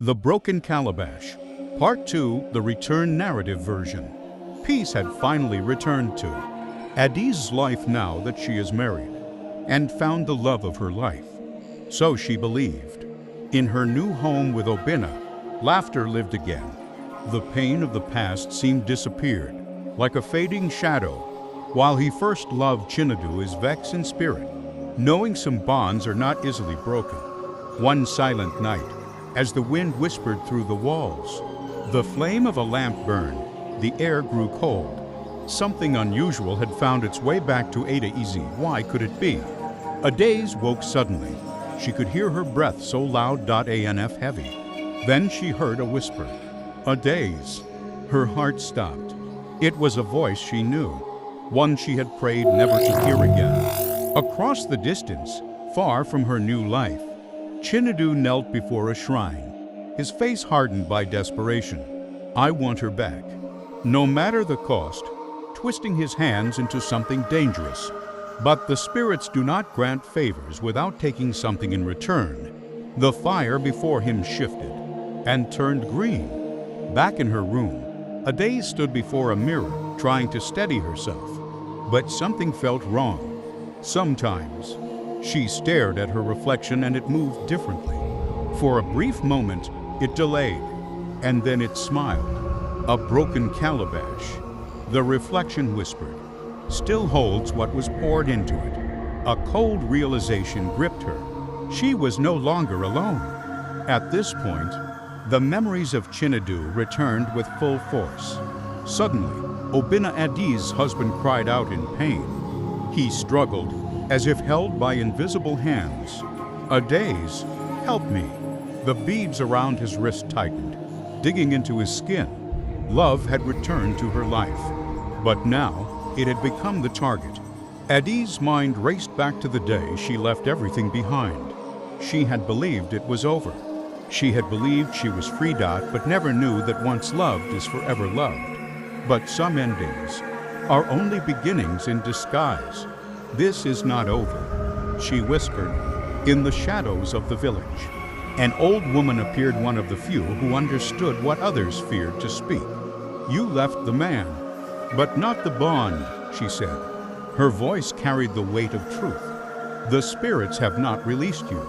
The Broken Calabash, Part 2, the return narrative version. Peace had finally returned to Adaeze's life now that she is married and found the love of her life. So she believed. In her new home with Obinna, laughter lived again. The pain of the past seemed disappeared, like a fading shadow, while he first loved Chinedu is vexed in spirit, knowing some bonds are not easily broken. One silent night, as the wind whispered through the walls, the flame of a lamp burned, the air grew cold. Something unusual had found its way back to Adaeze. Why could it be? Adaeze woke suddenly. She could hear her breath so loud .anf heavy. Then she heard a whisper. Adaeze. Her heart stopped. It was a voice she knew, one she had prayed never to hear again. Across the distance, far from her new life, Chinedu knelt before a shrine, his face hardened by desperation. I want her back, no matter the cost, twisting his hands into something dangerous. But the spirits do not grant favors without taking something in return. The fire before him shifted and turned green. Back in her room, Adaeze stood before a mirror, trying to steady herself. But something felt wrong. Sometimes, she stared at her reflection and it moved differently. For a brief moment, it delayed, and then it smiled. A broken calabash, the reflection whispered, still holds what was poured into it. A cold realization gripped her. She was no longer alone. At this point, the memories of Chinedu returned with full force. Suddenly, Obinna Adaeze's husband cried out in pain. He struggled, as if held by invisible hands. Adaeze, help me. The beads around his wrist tightened, digging into his skin. Love had returned to her life, but now it had become the target. Adaeze's mind raced back to the day she left everything behind. She had believed it was over. She had believed she was free, but never knew that once loved is forever loved. But some endings are only beginnings in disguise. This is not over, she whispered. In the shadows of the village, an old woman appeared, one of the few who understood what others feared to speak. You left the man, but not the bond, she said. Her voice carried the weight of truth. The spirits have not released you.